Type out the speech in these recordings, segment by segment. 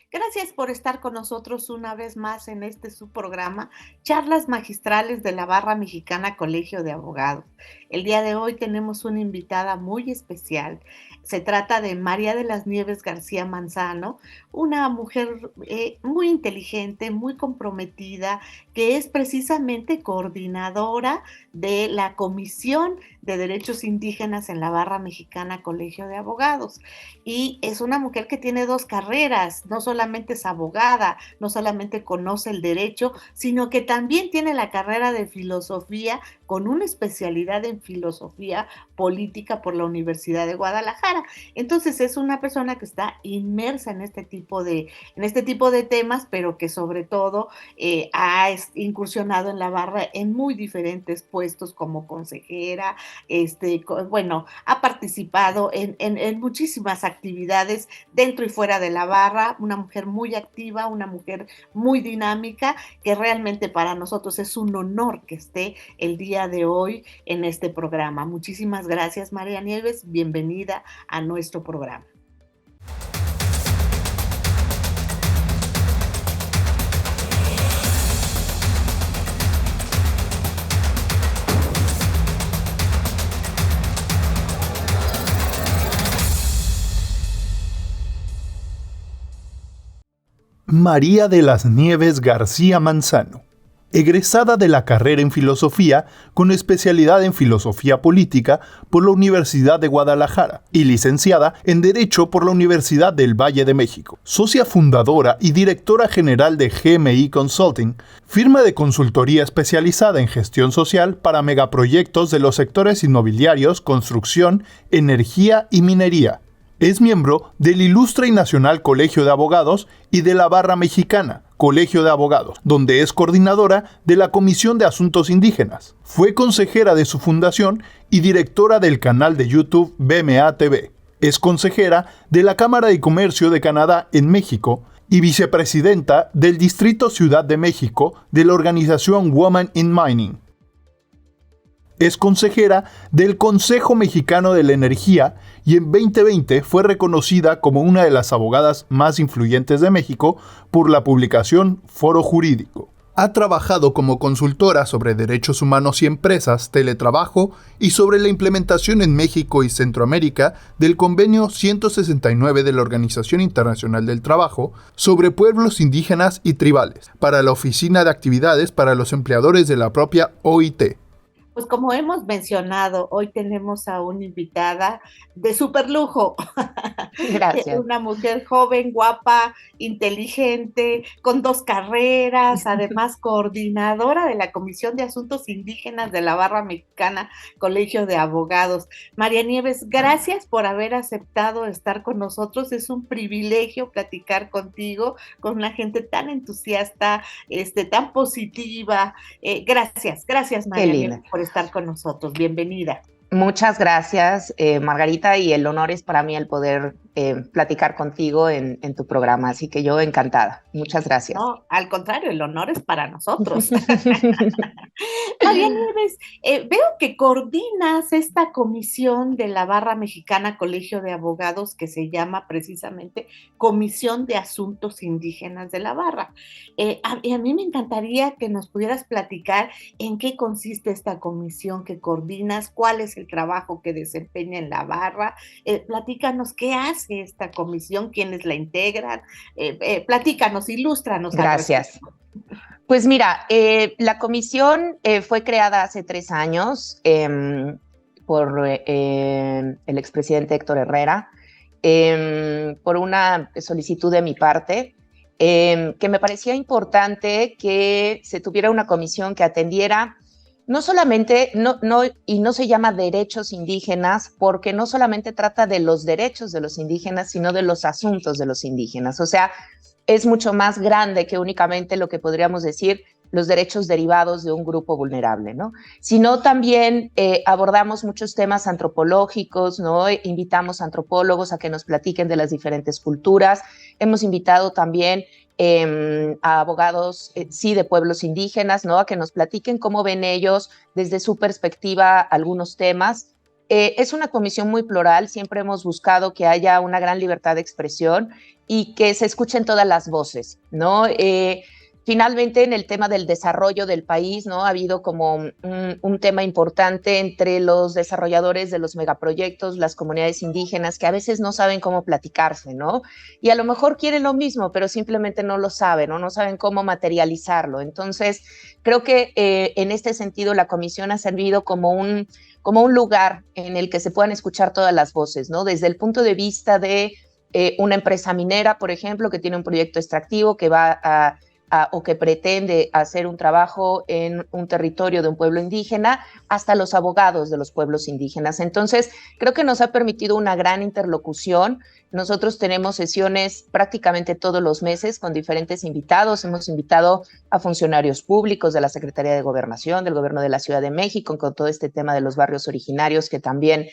Gracias por estar con nosotros una vez más en este su programa, Charlas Magistrales de la Barra Mexicana Colegio de Abogados. El día de hoy tenemos una invitada muy especial. Se trata de María de las Nieves García Manzano, una mujer muy inteligente, muy comprometida, que es precisamente coordinadora de la Comisión de Derechos Indígenas en la Barra Mexicana Colegio de Abogados. Y es una mujer que tiene dos carreras, no solamente es abogada, no solamente conoce el derecho, sino que también tiene la carrera de filosofía con una especialidad en filosofía política por la Universidad de Guadalajara. Entonces es una persona que está inmersa en este tipo de temas, pero que sobre todo ha incursionado en la barra en muy diferentes puestos como consejera, bueno, ha participado en muchísimas actividades dentro y fuera de la barra, una mujer muy activa, una mujer muy dinámica, que realmente para nosotros es un honor que esté el día de hoy en este programa. Muchísimas gracias, María Nieves, bienvenida a nuestro programa. María de las Nieves García Manzano, egresada de la carrera en Filosofía con especialidad en Filosofía Política por la Universidad de Guadalajara y licenciada en Derecho por la Universidad del Valle de México. Socia fundadora y directora general de GMI Consulting, firma de consultoría especializada en gestión social para megaproyectos de los sectores inmobiliarios, construcción, energía y minería. Es miembro del Ilustre y Nacional Colegio de Abogados y de la Barra Mexicana, Colegio de Abogados, donde es coordinadora de la Comisión de Asuntos Indígenas. Fue consejera de su fundación y directora del canal de YouTube BMA TV. Es consejera de la Cámara de Comercio de Canadá en México y vicepresidenta del Distrito Ciudad de México de la organización Women in Mining. Es consejera del Consejo Mexicano de la Energía y en 2020 fue reconocida como una de las abogadas más influyentes de México por la publicación Foro Jurídico. Ha trabajado como consultora sobre derechos humanos y empresas, teletrabajo y sobre la implementación en México y Centroamérica del Convenio 169 de la Organización Internacional del Trabajo sobre pueblos indígenas y tribales, para la Oficina de Actividades para los Empleadores de la propia OIT. Pues como hemos mencionado, hoy tenemos a una invitada de súper lujo. Gracias. Una mujer joven, guapa, inteligente, con dos carreras, además coordinadora de la Comisión de Asuntos Indígenas de la Barra Mexicana Colegio de Abogados. María Nieves, gracias por haber aceptado estar con nosotros. Es un privilegio platicar contigo, con una gente tan entusiasta, tan positiva. Gracias, María Nieves, por estar con nosotros. Bienvenida. Muchas gracias, Margarita, y el honor es para mí el poder platicar contigo en tu programa, así que yo encantada. Muchas gracias. No, al contrario, el honor es para nosotros. María Nieves, veo que coordinas esta comisión de la Barra Mexicana Colegio de Abogados que se llama precisamente Comisión de Asuntos Indígenas de la Barra. A mí me encantaría que nos pudieras platicar en qué consiste esta comisión que coordinas, cuál es el trabajo que desempeña en la Barra. Platícanos qué hace esta comisión, quiénes la integran. Platícanos, ilústranos. Gracias. Pues mira, la comisión fue creada hace 3 años por el expresidente Héctor Herrera, por una solicitud de mi parte, que me parecía importante que se tuviera una comisión que atendiera no solamente, y no se llama derechos indígenas, porque no solamente trata de los derechos de los indígenas, sino de los asuntos de los indígenas. O sea, es mucho más grande que únicamente lo que podríamos decir los derechos derivados de un grupo vulnerable, ¿no? Sino también abordamos muchos temas antropológicos, ¿no? Invitamos a antropólogos a que nos platiquen de las diferentes culturas. Hemos invitado también a abogados, sí, de pueblos indígenas, ¿no? A que nos platiquen cómo ven ellos desde su perspectiva algunos temas. Es una comisión muy plural, siempre hemos buscado que haya una gran libertad de expresión y que se escuchen todas las voces, ¿no? Finalmente, en el tema del desarrollo del país, ¿no? Ha habido como un tema importante entre los desarrolladores de los megaproyectos, las comunidades indígenas, que a veces no saben cómo platicarse, ¿no? Y a lo mejor quieren lo mismo, pero simplemente no lo saben, ¿no? No saben cómo materializarlo. Entonces, creo que en este sentido la comisión ha servido como un lugar en el que se puedan escuchar todas las voces, ¿no? Desde el punto de vista de una empresa minera, por ejemplo, que tiene un proyecto extractivo que va o que pretende hacer un trabajo en un territorio de un pueblo indígena, hasta los abogados de los pueblos indígenas. Entonces, creo que nos ha permitido una gran interlocución. Nosotros tenemos sesiones prácticamente todos los meses con diferentes invitados. Hemos invitado a funcionarios públicos de la Secretaría de Gobernación, del Gobierno de la Ciudad de México, con todo este tema de los barrios originarios que también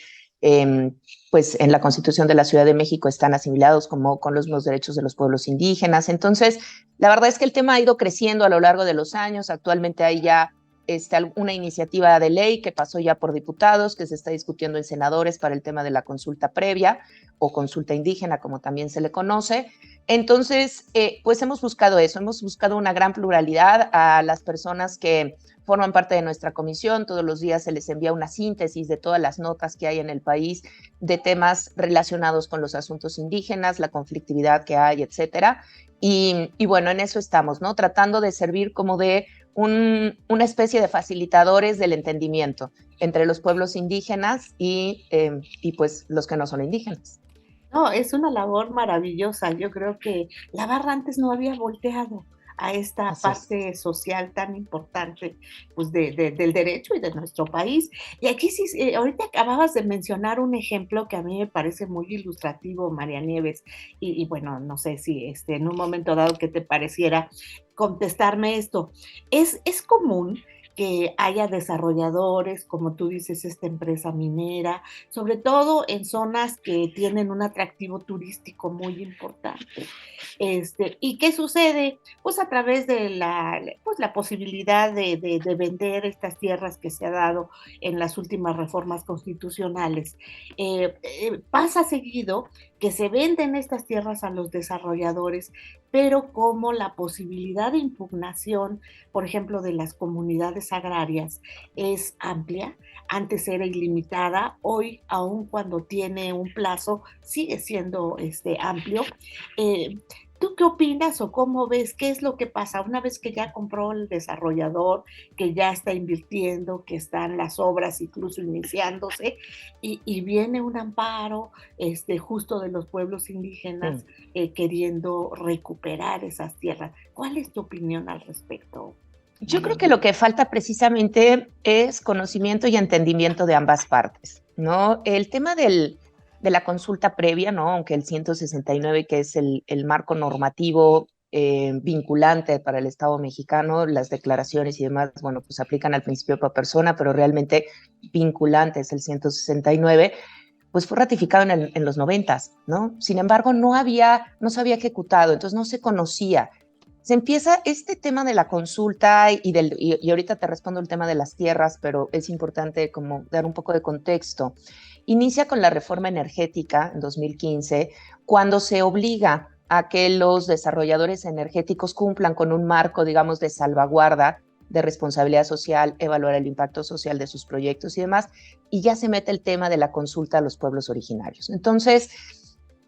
pues en la Constitución de la Ciudad de México están asimilados como con los derechos de los pueblos indígenas. Entonces, la verdad es que el tema ha ido creciendo a lo largo de los años. Actualmente hay ya una iniciativa de ley que pasó ya por diputados, que se está discutiendo en senadores para el tema de la consulta previa o consulta indígena, como también se le conoce. Entonces, pues hemos buscado eso, hemos buscado una gran pluralidad a las personas que forman parte de nuestra comisión. Todos los días se les envía una síntesis de todas las notas que hay en el país de temas relacionados con los asuntos indígenas, la conflictividad que hay, etcétera. Y bueno, en eso estamos, ¿no? Tratando de servir como de una especie de facilitadores del entendimiento entre los pueblos indígenas y pues los que no son indígenas. No, es una labor maravillosa. Yo creo que la barra antes no había volteado a esta Así es. parte social tan importante, pues del derecho y de nuestro país. Y aquí sí, ahorita acababas de mencionar un ejemplo que a mí me parece muy ilustrativo, María Nieves, y bueno, no sé si en un momento dado que te pareciera contestarme esto. Es común que haya desarrolladores, como tú dices, esta empresa minera, sobre todo en zonas que tienen un atractivo turístico muy importante. ¿Y qué sucede? Pues a través de la posibilidad de vender estas tierras que se ha dado en las últimas reformas constitucionales. Pasa seguido que se venden estas tierras a los desarrolladores, pero como la posibilidad de impugnación, por ejemplo, de las comunidades agrarias es amplia, antes era ilimitada, hoy, aun cuando tiene un plazo, sigue siendo amplio. ¿Tú qué opinas o cómo ves? ¿Qué es lo que pasa una vez que ya compró el desarrollador, que ya está invirtiendo, que están las obras incluso iniciándose y viene un amparo justo de los pueblos indígenas queriendo recuperar esas tierras? ¿Cuál es tu opinión al respecto? Yo creo que lo que falta precisamente es conocimiento y entendimiento de ambas partes, ¿no? El tema de la consulta previa, ¿no? Aunque el 169, que es el marco normativo vinculante para el Estado mexicano, las declaraciones y demás, bueno, pues aplican al principio per persona, pero realmente vinculante es el 169, pues fue ratificado en los 90s, ¿no? Sin embargo, no se había ejecutado, entonces no se conocía. Se empieza este tema de la consulta y ahorita te respondo el tema de las tierras, pero es importante como dar un poco de contexto. Inicia con la reforma energética en 2015, cuando se obliga a que los desarrolladores energéticos cumplan con un marco, digamos, de salvaguarda, de responsabilidad social, evaluar el impacto social de sus proyectos y demás, y ya se mete el tema de la consulta a los pueblos originarios. Entonces,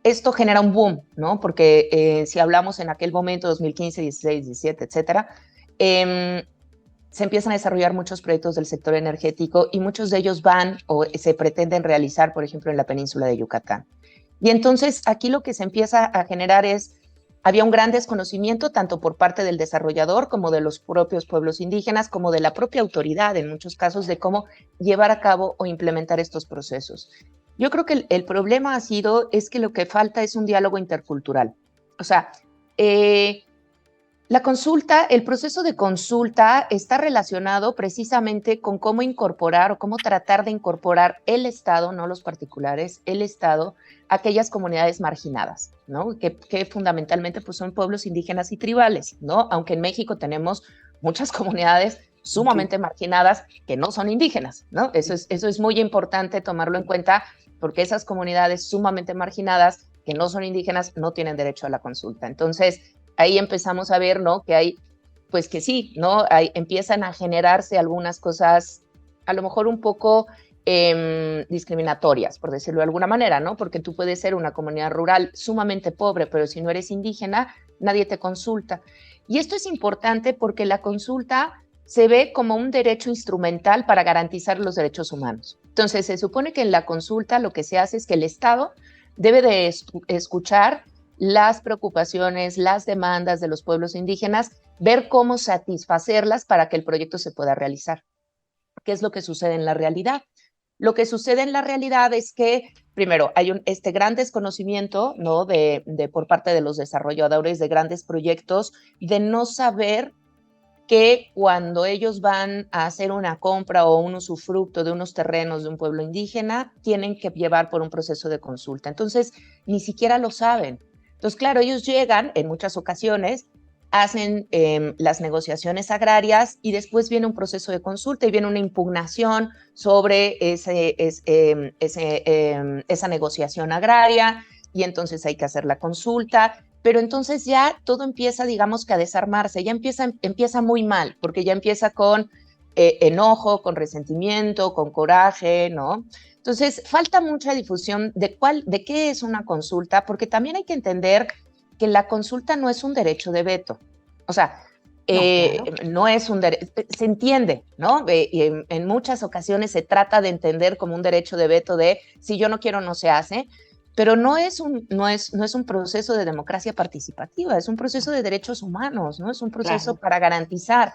esto genera un boom, ¿no? Porque si hablamos en aquel momento, 2015, 16, 17, etcétera, se empiezan a desarrollar muchos proyectos del sector energético y muchos de ellos van o se pretenden realizar, por ejemplo, en la península de Yucatán. Y entonces aquí lo que se empieza a generar había un gran desconocimiento tanto por parte del desarrollador como de los propios pueblos indígenas, como de la propia autoridad en muchos casos de cómo llevar a cabo o implementar estos procesos. Yo creo que el problema es que lo que falta es un diálogo intercultural. O sea, la consulta, el proceso de consulta está relacionado precisamente con cómo incorporar o cómo tratar de incorporar el Estado, no los particulares, el Estado, a aquellas comunidades marginadas, ¿no? Que fundamentalmente pues, son pueblos indígenas y tribales, ¿no? Aunque en México tenemos muchas comunidades sumamente marginadas que no son indígenas, ¿no? Eso es muy importante tomarlo en cuenta, porque esas comunidades sumamente marginadas que no son indígenas no tienen derecho a la consulta. Entonces, ahí empezamos a ver, ¿no? Que hay, pues que sí, ¿no? Empiezan a generarse algunas cosas, a lo mejor un poco discriminatorias, por decirlo de alguna manera, ¿no? Porque tú puedes ser una comunidad rural sumamente pobre, pero si no eres indígena, nadie te consulta. Y esto es importante porque la consulta se ve como un derecho instrumental para garantizar los derechos humanos. Entonces, se supone que en la consulta lo que se hace es que el Estado debe de escuchar las preocupaciones, las demandas de los pueblos indígenas, ver cómo satisfacerlas para que el proyecto se pueda realizar. ¿Qué es lo que sucede en la realidad? Lo que sucede en la realidad es que, primero, hay este gran desconocimiento, ¿no? Por parte de los desarrolladores de grandes proyectos, de no saber que cuando ellos van a hacer una compra o un usufructo de unos terrenos de un pueblo indígena, tienen que llevar por un proceso de consulta. Entonces, ni siquiera lo saben. Entonces, claro, ellos llegan en muchas ocasiones, hacen las negociaciones agrarias y después viene un proceso de consulta y viene una impugnación sobre esa negociación agraria y entonces hay que hacer la consulta. Pero entonces ya todo empieza, digamos que a desarmarse, ya empieza muy mal, porque ya empieza con enojo, con resentimiento, con coraje, ¿no? Entonces, falta mucha difusión de qué es una consulta, porque también hay que entender que la consulta no es un derecho de veto. O sea, no es un derecho, se entiende, ¿no? En muchas ocasiones se trata de entender como un derecho de veto de si yo no quiero, no se hace, pero no es un proceso de democracia participativa, es un proceso de derechos humanos, ¿no? Es un proceso para garantizar.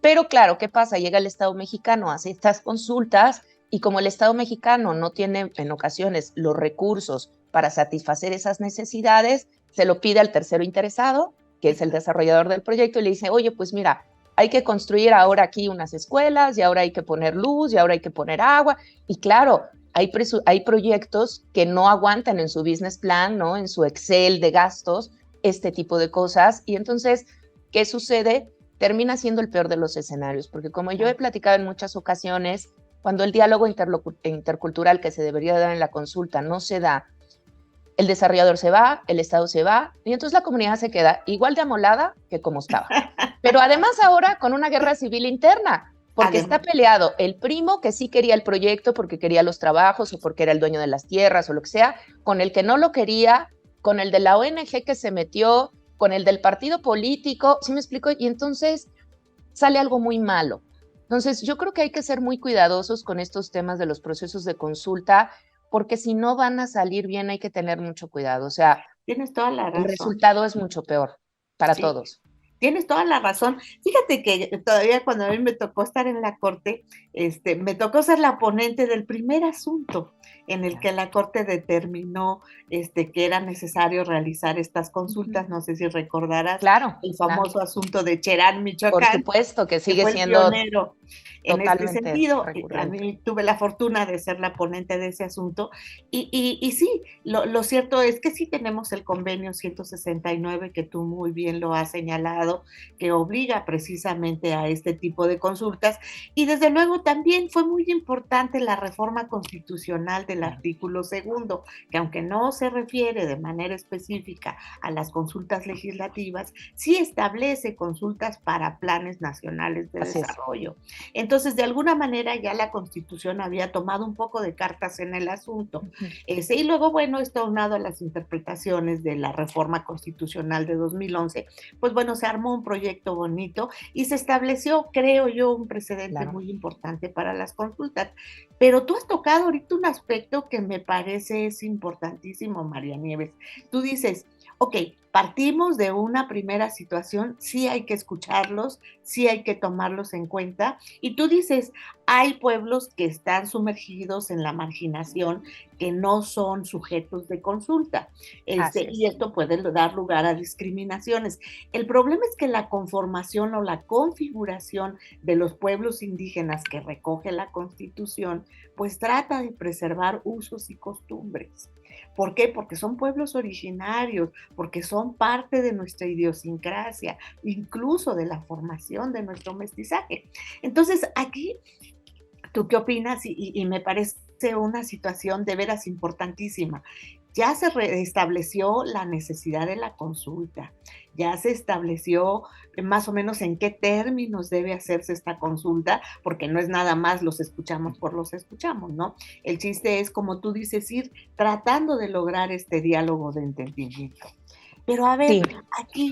Pero claro, ¿qué pasa? Llega el Estado mexicano, hace estas consultas y como el Estado mexicano no tiene en ocasiones los recursos para satisfacer esas necesidades, se lo pide al tercero interesado, que es el desarrollador del proyecto, y le dice, oye, pues mira, hay que construir ahora aquí unas escuelas, y ahora hay que poner luz, y ahora hay que poner agua, y claro, hay proyectos que no aguantan en su business plan, ¿no? En su Excel de gastos, este tipo de cosas. Y entonces, ¿qué sucede? Termina siendo el peor de los escenarios, porque como yo he platicado en muchas ocasiones, cuando el diálogo intercultural que se debería dar en la consulta no se da, el desarrollador se va, el Estado se va, y entonces la comunidad se queda igual de amolada que como estaba. Pero además ahora con una guerra civil interna, porque está peleado el primo que sí quería el proyecto porque quería los trabajos o porque era el dueño de las tierras o lo que sea, con el que no lo quería, con el de la ONG que se metió, con el del partido político, ¿sí me explico? Y entonces sale algo muy malo. Entonces yo creo que hay que ser muy cuidadosos con estos temas de los procesos de consulta, porque si no van a salir bien hay que tener mucho cuidado. O sea, tienes toda la razón. El resultado es mucho peor para todos. Tienes toda la razón. Fíjate que todavía cuando a mí me tocó estar en la Corte, me tocó ser la ponente del primer asunto en el que la Corte determinó que era necesario realizar estas consultas. No sé si recordarás el famoso asunto de Cherán, Michoacán. Por supuesto, que sigue siendo pionero en este sentido. A mí tuve la fortuna de ser la ponente de ese asunto y sí, lo cierto es que sí tenemos el convenio 169 que tú muy bien lo has señalado, que obliga precisamente a este tipo de consultas, y desde luego también fue muy importante la reforma constitucional del artículo segundo, que aunque no se refiere de manera específica a las consultas legislativas, sí establece consultas para planes nacionales de desarrollo. Entonces, de alguna manera ya la Constitución había tomado un poco de cartas en el asunto. Y luego, bueno, esto aunado a las interpretaciones de la reforma constitucional de 2011, pues bueno, se armó un proyecto bonito y se estableció, creo yo, un precedente muy importante para las consultas. Pero tú has tocado ahorita un aspecto que me parece es importantísimo, María Nieves. Tú dices, ok, partimos de una primera situación, sí hay que escucharlos, sí hay que tomarlos en cuenta, y tú dices, hay pueblos que están sumergidos en la marginación, que no son sujetos de consulta, y esto puede dar lugar a discriminaciones. El problema es que la conformación o la configuración de los pueblos indígenas que recoge la Constitución, pues trata de preservar usos y costumbres. ¿Por qué? Porque son pueblos originarios, porque son parte de nuestra idiosincrasia, incluso de la formación de nuestro mestizaje. Entonces, aquí, ¿tú qué opinas? Y me parece una situación de veras importantísima. Ya se restableció la necesidad de la consulta, ya se estableció más o menos en qué términos debe hacerse esta consulta, porque no es nada más los escuchamos por los escuchamos, ¿no? El chiste es, como tú dices, ir tratando de lograr este diálogo de entendimiento. Pero a ver, Sí, aquí,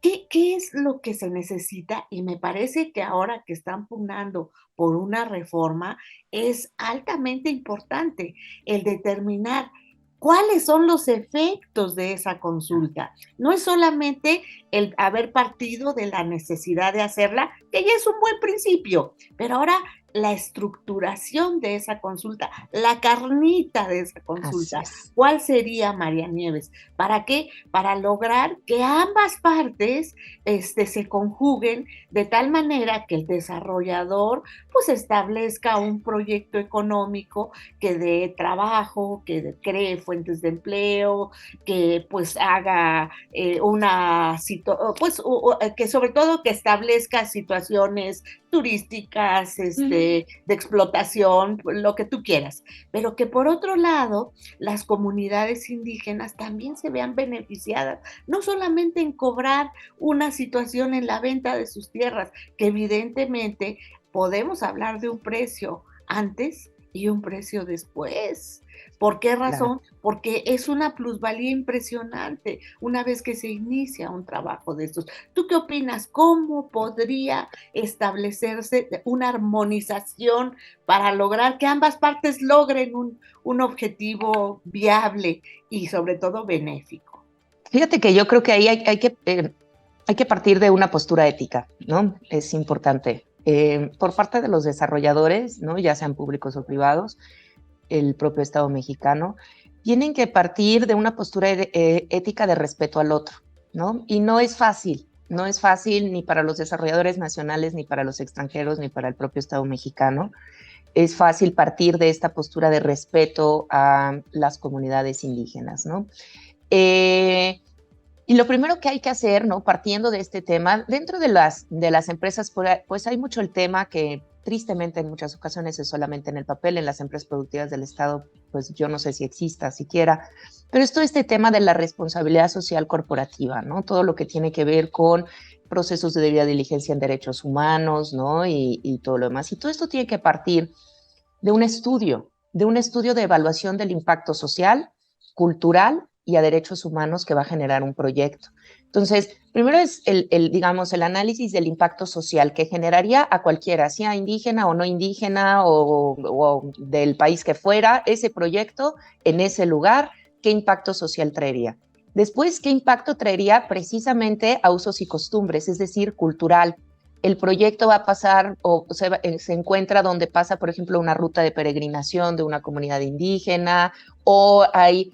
¿qué es lo que se necesita? Y me parece que ahora que están pugnando por una reforma, es altamente importante el determinar cuáles son los efectos de esa consulta. No es solamente el haber partido de la necesidad de hacerla, que ya es un buen principio, pero ahora la estructuración de esa consulta, la carnita de esa así consulta, es. ¿cuál sería, María Nieves? ¿Para qué? Para lograr que ambas partes se conjuguen de tal manera que el desarrollador pues establezca un proyecto económico que dé trabajo, que cree fuentes de empleo, que pues haga que sobre todo que establezca situaciones turísticas, de explotación, lo que tú quieras, pero que por otro lado las comunidades indígenas también se vean beneficiadas, no solamente en cobrar una situación en la venta de sus tierras, que evidentemente podemos hablar de un precio antes y un precio después. ¿Por qué Claro. razón? Porque es una plusvalía impresionante una vez que se inicia un trabajo de estos. ¿Tú qué opinas? ¿Cómo podría establecerse una armonización para lograr que ambas partes logren un objetivo viable y sobre todo benéfico? Fíjate que yo creo que ahí hay que partir de una postura ética, ¿no? Es importante. Por parte de los desarrolladores, ¿no? Ya sean públicos o privados, el propio Estado mexicano, tienen que partir de una postura ética de respeto al otro, ¿no? Y no es fácil ni para los desarrolladores nacionales, ni para los extranjeros, ni para el propio Estado mexicano. Es fácil partir de esta postura de respeto a las comunidades indígenas, ¿no? Eh, y lo primero que hay que hacer, ¿no? Partiendo de este tema, dentro de las empresas, pues hay mucho el tema que tristemente en muchas ocasiones es solamente en el papel, en las empresas productivas del Estado, pues yo no sé si exista siquiera, pero es todo este tema de la responsabilidad social corporativa, ¿no? Todo lo que tiene que ver con procesos de debida diligencia en derechos humanos, ¿no? Y todo lo demás. Y todo esto tiene que partir de un estudio de evaluación del impacto social, cultural y a derechos humanos que va a generar un proyecto. Entonces, primero es digamos, el análisis del impacto social que generaría a cualquiera, sea indígena o no indígena o del país que fuera, ese proyecto en ese lugar, qué impacto social traería. Después, qué impacto traería precisamente a usos y costumbres, es decir, cultural. El proyecto va a pasar o se encuentra donde pasa, por ejemplo, una ruta de peregrinación de una comunidad indígena o hay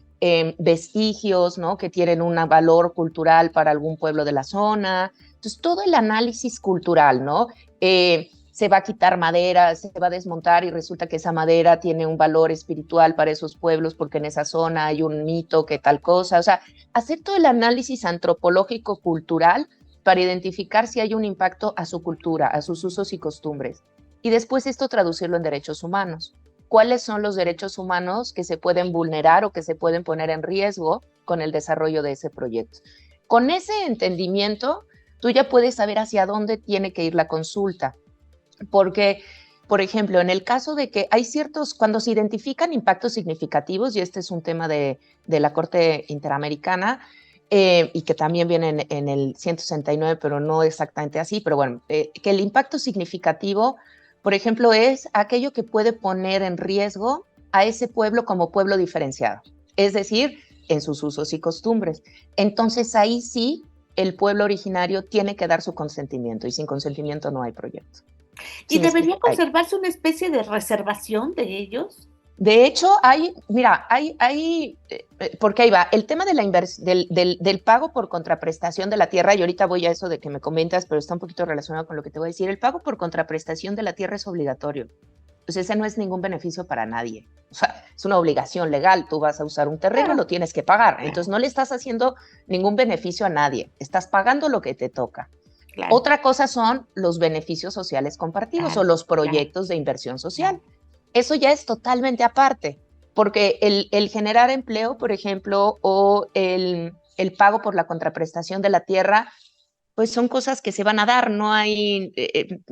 vestigios, ¿no? Que tienen un valor cultural para algún pueblo de la zona. Entonces, todo el análisis cultural, ¿no? Se va a quitar madera, se va a desmontar y resulta que esa madera tiene un valor espiritual para esos pueblos porque en esa zona hay un mito que tal cosa. O sea, hacer todo el análisis antropológico cultural para identificar si hay un impacto a su cultura, a sus usos y costumbres. Y después esto traducirlo en derechos humanos. ¿Cuáles son los derechos humanos que se pueden vulnerar o que se pueden poner en riesgo con el desarrollo de ese proyecto? Con ese entendimiento, tú ya puedes saber hacia dónde tiene que ir la consulta. Porque, por ejemplo, en el caso de que hay cuando se identifican impactos significativos, y este es un tema de la Corte Interamericana, y que también viene en el 169, pero no exactamente así, pero bueno, que el impacto significativo, por ejemplo, es aquello que puede poner en riesgo a ese pueblo como pueblo diferenciado, es decir, en sus usos y costumbres. Entonces ahí sí, el pueblo originario tiene que dar su consentimiento y sin consentimiento no hay proyecto. ¿Y Sin debería conservarse una especie de reservación de ellos? De hecho, porque ahí va, el tema de del pago por contraprestación de la tierra, y ahorita voy a eso de que me comentas, pero está un poquito relacionado con lo que te voy a decir, el pago por contraprestación de la tierra es obligatorio. pues ese no es ningún beneficio para nadie. O sea, es una obligación legal. Tú vas a usar un terreno, lo tienes que pagar. Entonces no le estás haciendo ningún beneficio a nadie. Estás pagando lo que te toca. Claro. Otra cosa son los beneficios sociales compartidos o los proyectos de inversión social. Eso ya es totalmente aparte, porque el generar empleo, por ejemplo, o el pago por la contraprestación de la tierra, pues son cosas que se van a dar. No hay,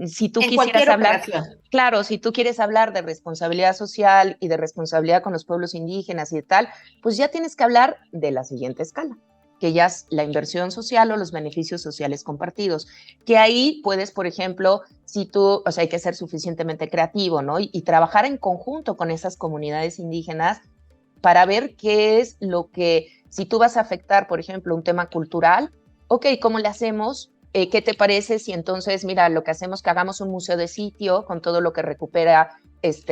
si tú quisieras hablar, claro, si tú quieres hablar de responsabilidad social y de responsabilidad con los pueblos indígenas y de tal, pues ya tienes que hablar de la siguiente escala, que ya es la inversión social o los beneficios sociales compartidos, que ahí puedes, por ejemplo, si tú, o sea, hay que ser suficientemente creativo, ¿no? Y trabajar en conjunto con esas comunidades indígenas para ver qué es lo que, si tú vas a afectar, por ejemplo, un tema cultural, ok, ¿cómo le hacemos? ¿Qué te parece si entonces, mira, lo que hacemos que hagamos un museo de sitio con todo lo que recupera,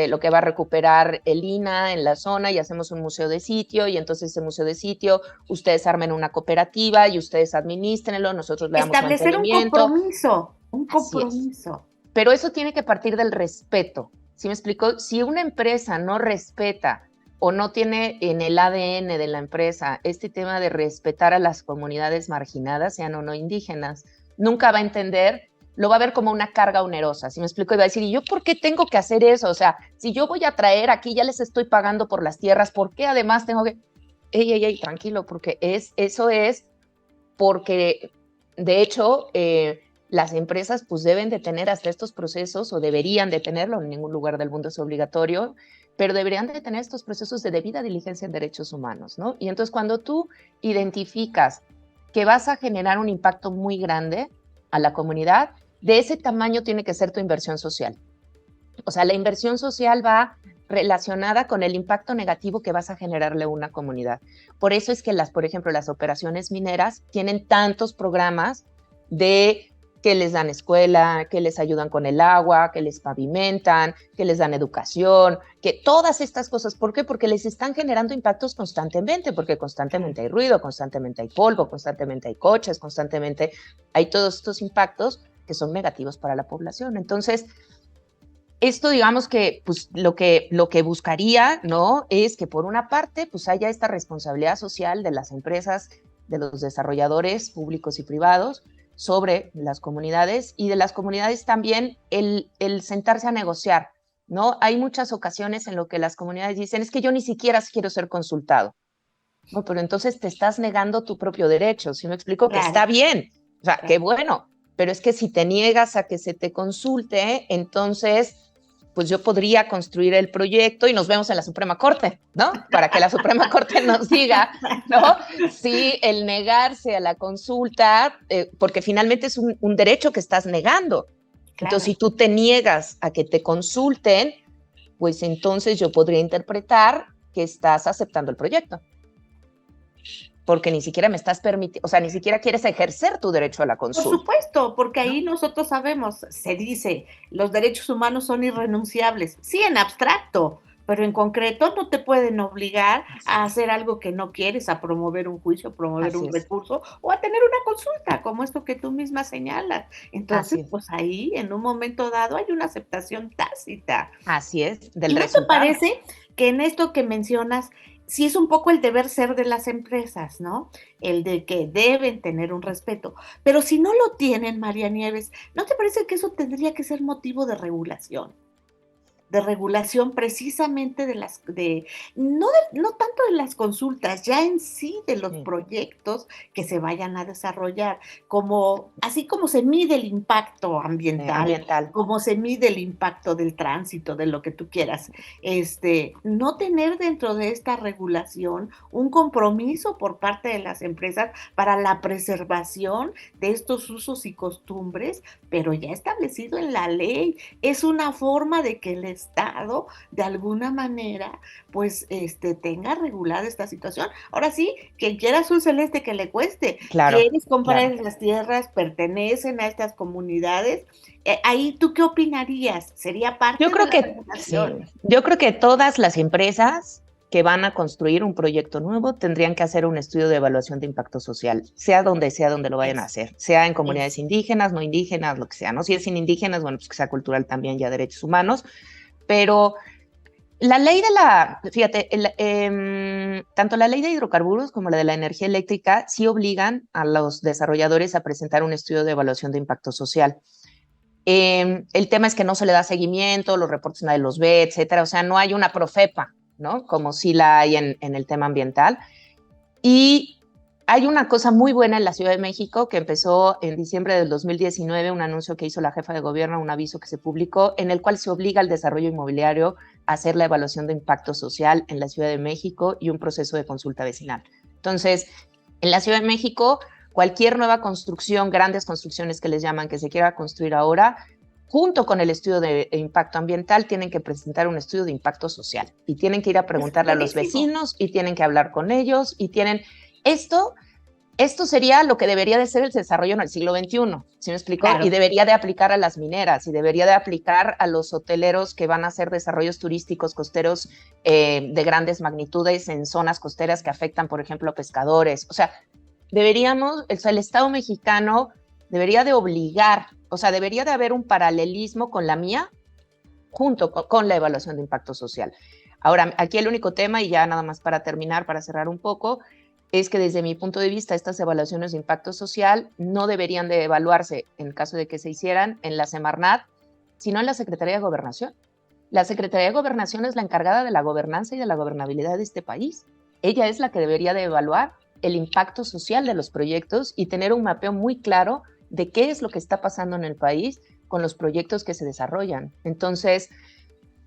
lo que va a recuperar el INAH en la zona, y hacemos un museo de sitio, y entonces ese museo de sitio, ustedes armen una cooperativa y ustedes administrenlo, nosotros le damos mantenimiento. Establecer un compromiso. Pero eso tiene que partir del respeto. ¿Sí me explico? Si una empresa no respeta o no tiene en el ADN de la empresa este tema de respetar a las comunidades marginadas, sean o no indígenas, nunca va a entender, lo va a ver como una carga onerosa. ¿Sí me explico? Y va a decir, ¿y yo por qué tengo que hacer eso? O sea, si yo voy a traer aquí, ya les estoy pagando por las tierras, ¿por qué además tengo que...? Ey, tranquilo, porque eso es porque, de hecho, las empresas pues deben de tener hasta estos procesos, o deberían de tenerlo, en ningún lugar del mundo es obligatorio, pero deberían de tener estos procesos de debida diligencia en derechos humanos, ¿no? Y entonces cuando tú identificas que vas a generar un impacto muy grande a la comunidad, de ese tamaño tiene que ser tu inversión social. O sea, la inversión social va relacionada con el impacto negativo que vas a generarle a una comunidad. Por eso es que por ejemplo, las operaciones mineras tienen tantos programas de que les dan escuela, que les ayudan con el agua, que les pavimentan, que les dan educación, que todas estas cosas. ¿Por qué? Porque les están generando impactos constantemente, porque constantemente hay ruido, constantemente hay polvo, constantemente hay coches, constantemente hay todos estos impactos que son negativos para la población. Entonces, esto, digamos que pues, lo que buscaría, ¿no?, es que por una parte pues, haya esta responsabilidad social de las empresas, de los desarrolladores públicos y privados, sobre las comunidades, y de las comunidades también el sentarse a negociar, ¿no? Hay muchas ocasiones en lo que las comunidades dicen, es que yo ni siquiera quiero ser consultado. No, pero entonces te estás negando tu propio derecho. ¿Sí me explico? Claro. Que está bien, o sea, qué bueno, pero es que si te niegas a que se te consulte, entonces pues yo podría construir el proyecto y nos vemos en la Suprema Corte, ¿no? Para que la Suprema Corte nos diga, ¿no? Si el negarse a la consulta, porque finalmente es un derecho que estás negando. Claro. Entonces, si tú te niegas a que te consulten, pues entonces yo podría interpretar que estás aceptando el proyecto. Porque ni siquiera me estás permitiendo, o sea, ni siquiera quieres ejercer tu derecho a la consulta. Por supuesto, porque ahí nosotros sabemos, se dice, los derechos humanos son irrenunciables. Sí, en abstracto, pero en concreto no te pueden obligar a hacer algo que no quieres, a promover un juicio, promover un recurso o a tener una consulta, como esto que tú misma señalas. Entonces, pues ahí, en un momento dado, hay una aceptación tácita. Así es, del resultado. ¿Y no te parece que en esto que mencionas, sí es un poco el deber ser de las empresas, ¿no? El de que deben tener un respeto. Pero si no lo tienen, María Nieves, ¿no te parece que eso tendría que ser motivo de regulación? De regulación precisamente no tanto de las consultas, ya en sí de los proyectos que se vayan a desarrollar, así como se mide el impacto ambiental, como se mide el impacto del tránsito, de lo que tú quieras, no tener dentro de esta regulación un compromiso por parte de las empresas para la preservación de estos usos y costumbres, pero ya establecido en la ley. Es una forma de que el Estado, de alguna manera, pues tenga regulada esta situación. Ahora sí, quien quiera azul celeste que le cueste. Claro, quieres comprar las tierras, pertenecen a estas comunidades. Ahí, ¿tú qué opinarías? ¿Sería parte de la regulación? Sí. Yo creo que todas las empresas que van a construir un proyecto nuevo tendrían que hacer un estudio de evaluación de impacto social, sea donde lo vayan a hacer, sea en comunidades indígenas, no indígenas, lo que sea, ¿no? Si es sin indígenas, bueno, pues que sea cultural también, ya derechos humanos, pero la ley fíjate, tanto la ley de hidrocarburos como la de la energía eléctrica sí obligan a los desarrolladores a presentar un estudio de evaluación de impacto social. El tema es que no se le da seguimiento, los reportes nadie los ve, etcétera. O sea, no hay una Profepa, ¿no? Como sí la hay en el tema ambiental. Y hay una cosa muy buena en la Ciudad de México que empezó en diciembre del 2019, un anuncio que hizo la jefa de gobierno, un aviso que se publicó, en el cual se obliga al desarrollo inmobiliario a hacer la evaluación de impacto social en la Ciudad de México y un proceso de consulta vecinal. Entonces, en la Ciudad de México, cualquier nueva construcción, grandes construcciones que les llaman, que se quiera construir ahora, junto con el estudio de impacto ambiental, tienen que presentar un estudio de impacto social y tienen que ir a preguntarle a los vecinos y tienen que hablar con ellos y tienen... Esto sería lo que debería de ser el desarrollo en el siglo XXI, ¿sí me explico? Claro. Y debería de aplicar a las mineras y debería de aplicar a los hoteleros que van a hacer desarrollos turísticos costeros de grandes magnitudes en zonas costeras que afectan, por ejemplo, a pescadores. O sea, el Estado mexicano debería de obligar, o sea, debería de haber un paralelismo con la mía junto con la evaluación de impacto social. Ahora, aquí el único tema, y ya nada más para terminar, para cerrar un poco, es que desde mi punto de vista estas evaluaciones de impacto social no deberían de evaluarse, en caso de que se hicieran, en la Semarnat, sino en la Secretaría de Gobernación. La Secretaría de Gobernación es la encargada de la gobernanza y de la gobernabilidad de este país. Ella es la que debería de evaluar el impacto social de los proyectos y tener un mapeo muy claro de qué es lo que está pasando en el país con los proyectos que se desarrollan. Entonces,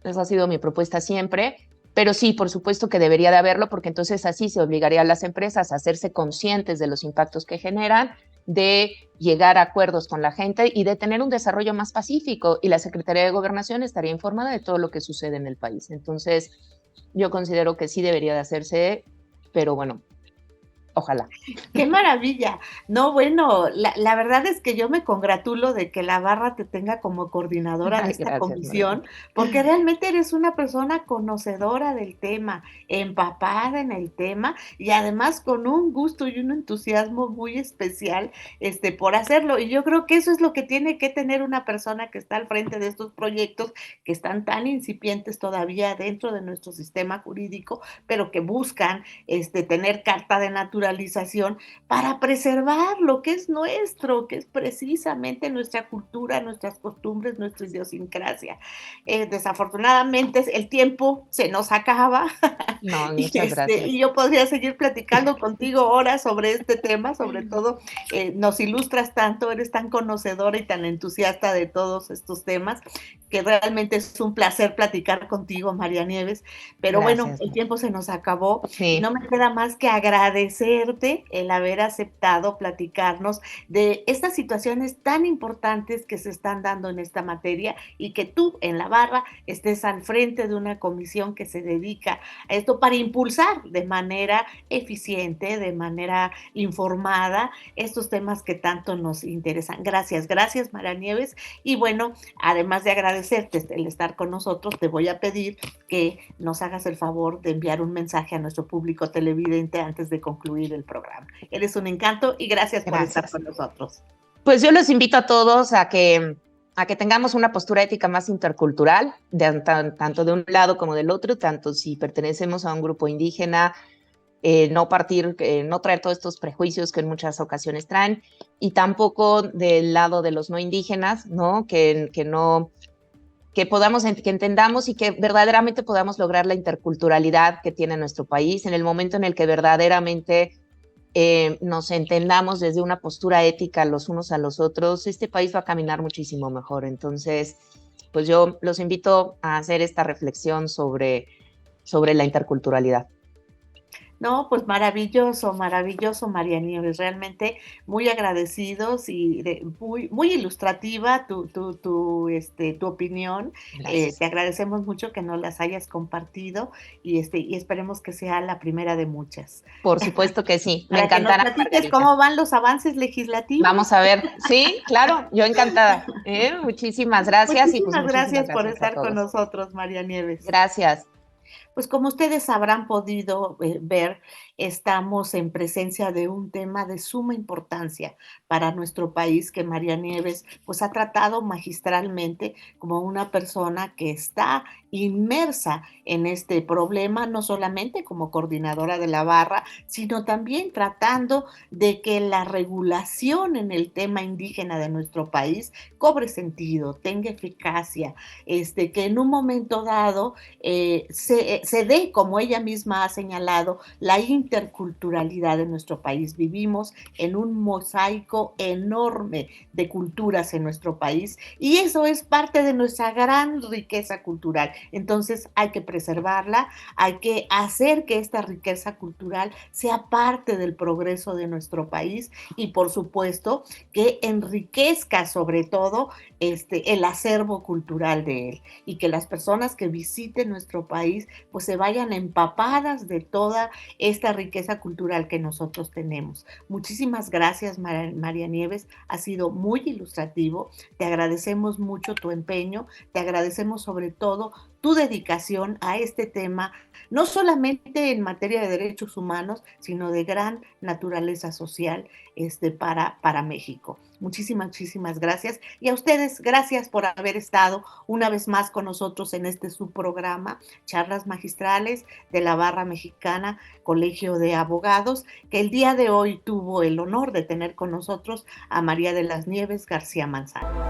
esa ha sido mi propuesta siempre. Pero sí, por supuesto que debería de haberlo, porque entonces así se obligaría a las empresas a hacerse conscientes de los impactos que generan, de llegar a acuerdos con la gente y de tener un desarrollo más pacífico. Y la Secretaría de Gobernación estaría informada de todo lo que sucede en el país. Entonces, yo considero que sí debería de hacerse, pero bueno, ojalá. ¡Qué maravilla! No, bueno, la verdad es que yo me congratulo de que la Barra te tenga como coordinadora de esta comisión, María, porque realmente eres una persona conocedora del tema, empapada en el tema y además con un gusto y un entusiasmo muy especial por hacerlo. Y yo creo que eso es lo que tiene que tener una persona que está al frente de estos proyectos que están tan incipientes todavía dentro de nuestro sistema jurídico, pero que buscan tener carta de naturaleza para preservar lo que es nuestro, que es precisamente nuestra cultura, nuestras costumbres, nuestra idiosincrasia. Desafortunadamente el tiempo se nos acaba. No, muchas gracias. Y yo podría seguir platicando contigo horas sobre este tema, sobre todo nos ilustras tanto, eres tan conocedora y tan entusiasta de todos estos temas, que realmente es un placer platicar contigo, María Nieves, pero gracias, bueno, el tiempo se nos acabó, sí. No me queda más que agradecerte el haber aceptado platicarnos de estas situaciones tan importantes que se están dando en esta materia y que tú en la Barra estés al frente de una comisión que se dedica a esto para impulsar de manera eficiente, de manera informada estos temas que tanto nos interesan. Gracias, gracias María Nieves, y bueno, además de agradecerte el estar con nosotros, te voy a pedir que nos hagas el favor de enviar un mensaje a nuestro público televidente antes de concluir el programa. Eres un encanto y gracias por estar con nosotros. Pues yo los invito a todos a que tengamos una postura ética más intercultural, tanto de un lado como del otro, tanto si pertenecemos a un grupo indígena, no traer todos estos prejuicios que en muchas ocasiones traen, y tampoco del lado de los no indígenas, ¿no? Que entendamos y que verdaderamente podamos lograr la interculturalidad que tiene nuestro país en el momento en el que verdaderamente nos entendamos desde una postura ética los unos a los otros. Este país va a caminar muchísimo mejor. Entonces, pues yo los invito a hacer esta reflexión sobre la interculturalidad. No, pues maravilloso, maravilloso, María Nieves, realmente muy agradecidos y muy ilustrativa tu opinión. Te agradecemos mucho que nos las hayas compartido y esperemos que sea la primera de muchas. Por supuesto que sí, me encantará. Que nos platiques cómo van los avances legislativos. Vamos a ver, sí, claro, yo encantada. Muchísimas gracias. Muchísimas gracias por estar con nosotros, María Nieves. Gracias. Pues como ustedes habrán podido ver, estamos en presencia de un tema de suma importancia para nuestro país que María Nieves pues ha tratado magistralmente como una persona que está inmersa en este problema, no solamente como coordinadora de la barra, sino también tratando de que la regulación en el tema indígena de nuestro país cobre sentido, tenga eficacia, que en un momento dado se dé, como ella misma ha señalado, la interculturalidad de nuestro país. Vivimos en un mosaico enorme de culturas en nuestro país y eso es parte de nuestra gran riqueza cultural. Entonces hay que preservarla, hay que hacer que esta riqueza cultural sea parte del progreso de nuestro país y por supuesto que enriquezca sobre todo el acervo cultural de él y que las personas que visiten nuestro país pues se vayan empapadas de toda esta riqueza cultural que nosotros tenemos. Muchísimas gracias, María Nieves, ha sido muy ilustrativo, te agradecemos mucho tu empeño, te agradecemos sobre todo tu dedicación a este tema, no solamente en materia de derechos humanos, sino de gran naturaleza social para México. Muchísimas gracias. Y a ustedes, gracias por haber estado una vez más con nosotros en este subprograma, Charlas Magistrales de la Barra Mexicana, Colegio de Abogados, que el día de hoy tuvo el honor de tener con nosotros a María de las Nieves García Manzano.